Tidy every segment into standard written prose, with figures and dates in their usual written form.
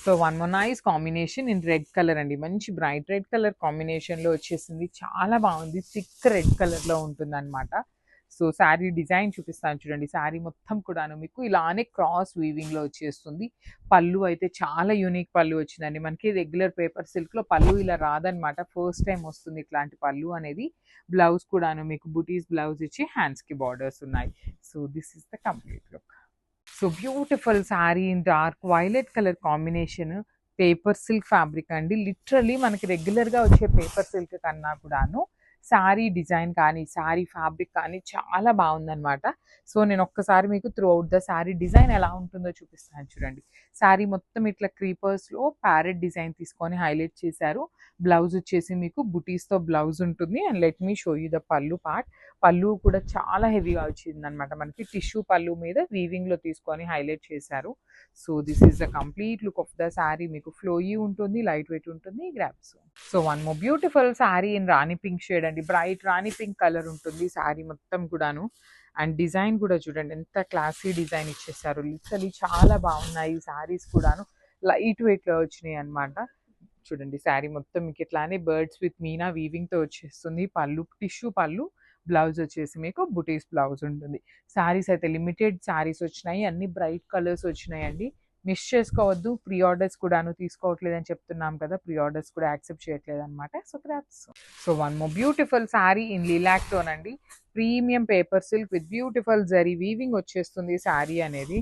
So one more nice combination in red colour అండి. మంచి bright red colour కాంబినేషన్లో వచ్చేసింది. చాలా బాగుంది. థిక్ రెడ్ కలర్లో ఉంటుందన్నమాట. సో శారీ డిజైన్ చూపిస్తాను చూడండి. శారీ మొత్తం కూడాను మీకు ఇలానే క్రాస్ వీవింగ్లో వచ్చేస్తుంది. పళ్ళు అయితే చాలా యూనిక్ పళ్ళు వచ్చిందండి. మనకి రెగ్యులర్ పేపర్ సిల్క్లో పళ్ళు ఇలా రాదనమాట. ఫస్ట్ టైం వస్తుంది ఇట్లాంటి పళ్ళు అనేది. బ్లౌజ్ కూడాను మీకు బుటీస్ బ్లౌజ్ ఇచ్చి హ్యాండ్స్కి బార్డర్స్ ఉన్నాయి. So this is the complete look. So beautiful sari in dark violet colour combination. Paper silk fabric అండి. లిటరలీ మనకి రెగ్యులర్గా వచ్చే పేపర్ సిల్క్ కన్నా కూడాను శారీ డిజైన్ కానీ శారీ ఫ్యాబ్రిక్ కానీ చాలా బాగుందనమాట. సో నేను ఒక్కసారి మీకు through out the sari design ఎలా ఉంటుందో చూపిస్తాను చూడండి. శారీ మొత్తం ఇట్లా క్రీపర్స్లో ప్యారెట్ డిజైన్ తీసుకొని హైలైట్ చేశారు. బ్లౌజ్ వచ్చేసి మీకు బుటీస్తో బ్లౌజ్ ఉంటుంది. And let me show you the పళ్ళు పార్ట్. పళ్ళు కూడా చాలా హెవీగా వచ్చింది అనమాట. మనకి టిష్యూ పళ్ళు మీద వీవింగ్లో తీసుకొని హైలైట్ చేశారు. So this is the complete look of the sari. మీకు ఫ్లోయీ ఉంటుంది, లైట్ వెయిట్ ఉంటుంది, grasp. So one more beautiful sari in Rani pink shade అండి. బ్రైట్ రాణి పింక్ కలర్ ఉంటుంది శారీ మొత్తం కూడాను. అండ్ డిజైన్ కూడా చూడండి ఎంత క్లాసీ డిజైన్ ఇచ్చేసారు. లిటరలీ చాలా బాగున్నాయి ఈ శారీస్ కూడాను. లైట్ వెయిట్లో వచ్చినాయి అనమాట. చూడండి శారీ మొత్తం మీకు ఇట్లానే బర్డ్స్ విత్ మీనా వీవింగ్తో వచ్చేస్తుంది. పళ్ళు టిష్యూ పళ్ళు, బ్లౌజ్ వచ్చేసి మీకు బుటీస్ బ్లౌజ్ ఉంటుంది. శారీస్ అయితే లిమిటెడ్ శారీస్ వచ్చినాయి. అన్ని బ్రైట్ కలర్స్ వచ్చినాయండి. మిస్ చేసుకోవద్దు. ప్రీ ఆర్డర్స్ కూడాను తీసుకోవట్లేదని చెప్తున్నాం కదా. ప్రీ ఆర్డర్స్ కూడా యాక్సెప్ట్ చేయట్లేదు అనమాట. So crops. So one more beautiful sari in lilac tone అండి. Premium paper silk with beautiful zari weaving వచ్చేస్తుంది శారీ అనేది.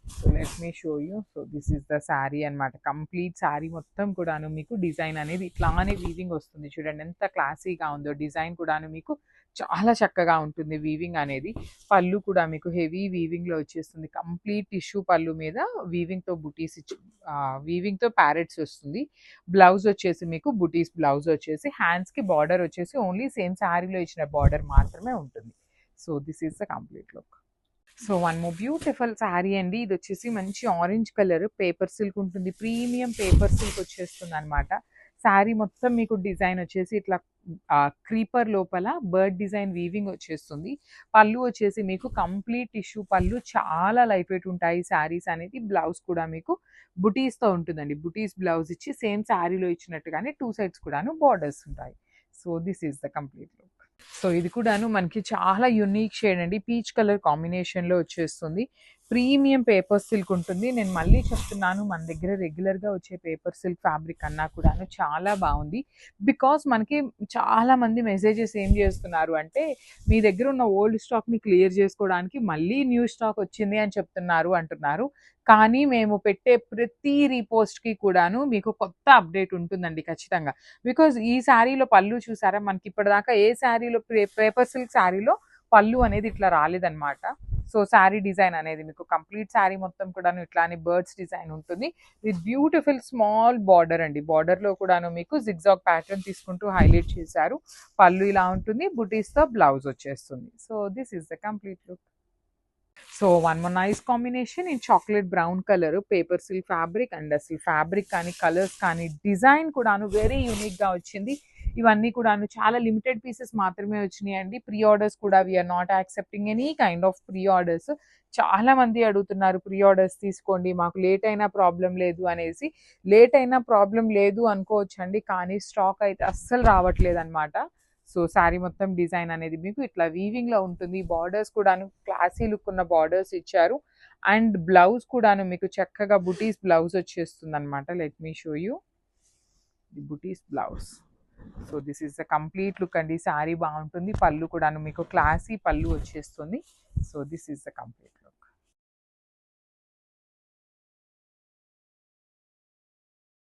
So let me show you. So this is the sari అనమాట. కంప్లీట్ శారీ మొత్తం కూడాను మీకు డిజైన్ అనేది ఇట్లానే వీవింగ్ వస్తుంది. చూడండి ఎంత క్లాసీగా ఉందో. డిజైన్ కూడాను మీకు చాలా చక్కగా ఉంటుంది వీవింగ్ అనేది. పళ్ళు కూడా మీకు హెవీ వీవింగ్లో వచ్చేస్తుంది. కంప్లీట్ టిష్యూ పళ్ళు మీద వీవింగ్తో బుటీస్ ఇచ్చి వీవింగ్తో ప్యారెట్స్ వస్తుంది. బ్లౌజ్ వచ్చేసి మీకు బుటీస్ బ్లౌజ్ వచ్చేసి హ్యాండ్స్కి బార్డర్ వచ్చేసి ఓన్లీ సేమ్ శారీలో ఇచ్చిన బార్డర్ మాత్రమే ఉంటుంది. So this is the complete look. So one more beautiful sari అండి. ఇది వచ్చేసి మంచి ఆరెంజ్ కలర్ పేపర్ సిల్క్ ఉంటుంది. ప్రీమియం పేపర్ సిల్క్ వచ్చేస్తుంది అనమాట. శారీ మొత్తం మీకు డిజైన్ వచ్చేసి ఇట్లా క్రీపర్ లోపల బర్డ్ డిజైన్ వీవింగ్ వచ్చేస్తుంది. పళ్ళు వచ్చేసి మీకు కంప్లీట్ టిష్యూ పళ్ళు, చాలా లైట్ వెయిట్ ఉంటాయి శారీస్ అనేది. బ్లౌజ్ కూడా మీకు బుటీస్తో ఉంటుందండి. బుటీస్ బ్లౌజ్ ఇచ్చి సేమ్ శారీలో ఇచ్చినట్టుగానే టూ సైడ్స్ కూడాను బార్డర్స్ ఉంటాయి. So this is the complete look. So ఇది కూడాను మనకి చాలా యూనిక్ షేడ్ అండి. పీచ్ కలర్ కాంబినేషన్లో వచ్చేస్తుంది. ప్రీమియం పేపర్ సిల్క్ ఉంటుంది. నేను మళ్ళీ చెప్తున్నాను, మన దగ్గర రెగ్యులర్గా వచ్చే పేపర్ సిల్క్ ఫ్యాబ్రిక్ అన్నా కూడాను చాలా బాగుంది. బికాస్ మనకి చాలా మంది మెసేజెస్ ఏం చేస్తున్నారు అంటే, మీ దగ్గర ఉన్న ఓల్డ్ స్టాక్ని క్లియర్ చేసుకోవడానికి మళ్ళీ న్యూ స్టాక్ వచ్చింది అని చెప్తున్నారు అంటున్నారు. కానీ మేము పెట్టే ప్రతి రీపోస్ట్కి కూడాను మీకు కొత్త అప్డేట్ ఉంటుందండి ఖచ్చితంగా. బికాజ్ ఈ శారీలో పళ్ళు చూసారా, మనకి ఇప్పటిదాకా ఏ శారీలో పేపర్ సిల్క్ శారీలో పళ్ళు అనేది ఇట్లా రాలేదన్నమాట. సో శారీ డిజైన్ అనేది మీకు కంప్లీట్ శారీ మొత్తం కూడాను ఇట్లానే బర్డ్స్ డిజైన్ ఉంటుంది విత్ బ్యూటిఫుల్ స్మాల్ బార్డర్ అండి. బార్డర్లో కూడాను మీకు జిగ్జాగ్ ప్యాటర్న్ తీసుకుంటూ హైలైట్ చేశారు. పళ్ళు ఇలా ఉంటుంది, బుటీస్తో బ్లౌజ్ వచ్చేస్తుంది. So this is the complete look. So one more nice combination in chocolate brown colour paper silk fabric. And అసలు ఫ్యాబ్రిక్ కానీ కలర్స్ కానీ డిజైన్ కూడాను వెరీ యూనిక్గా వచ్చింది. ఇవన్నీ కూడాను చాలా లిమిటెడ్ పీసెస్ మాత్రమే వచ్చినాయి అండి. ప్రీ ఆర్డర్స్ కూడా we're not accepting any kind of pre orders. చాలా మంది అడుగుతున్నారు ప్రీ ఆర్డర్స్ తీసుకోండి, మాకు లేట్ అయినా ప్రాబ్లం లేదు అనేసి. లేట్ అయినా ప్రాబ్లం లేదు అనుకోవచ్చండి, కానీ స్టాక్ అయితే అస్సలు రావట్లేదు అనమాట. సో శారీ మొత్తం డిజైన్ అనేది మీకు ఇట్లా వీవింగ్లో ఉంటుంది. బార్డర్స్ కూడాను క్లాసీ లుక్ ఉన్న బార్డర్స్ ఇచ్చారు. అండ్ బ్లౌజ్ కూడాను మీకు చక్కగా బుటీస్ బ్లౌజ్ వచ్చేస్తుంది అనమాట. Let me show you the butis blouse. So this is the complete look అండి. శారీ బాగుంటుంది. పళ్ళు కూడాను మీకు క్లాసీ పళ్ళు వచ్చేస్తుంది. So this is the complete.